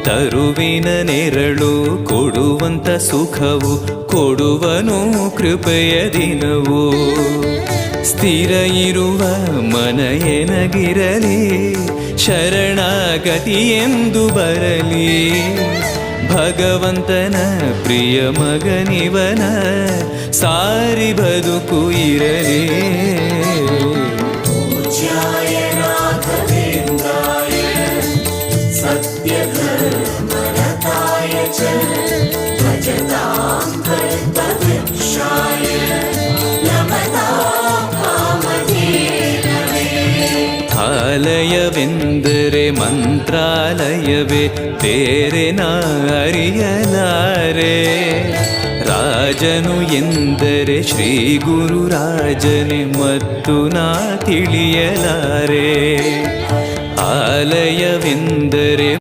ತರುವಿನ ನೆರಳು ಕೊಡುವಂತ ಸುಖವು ಕೊಡುವನು ಕೃಪೆಯ ದಿನವು. ಸ್ಥಿರ ಇರುವ ಮನ ಎನಗಿರಲಿ ಶರಣಾಗತಿ ಎಂದು ಬರಲಿ. ಭಗವಂತನ ಪ್ರಿಯ ಮಗನಿವನ ಸಾರಿ ಬದುಕು ಇರಲಿ. ಆಲಯವೆಂದರೆ ಮಂತ್ರಾಲಯವೇ ಬೇರೆ ನಾ ಅರಿಯಲಾರೆ. ರಾಜನು ಎಂದರೆ ಶ್ರೀ ಗುರುರಾಜನೇ ಮತ್ತು ನಾ ತಿಳಿಯಲಾರೆ. ಆಲಯವೆಂದರೆ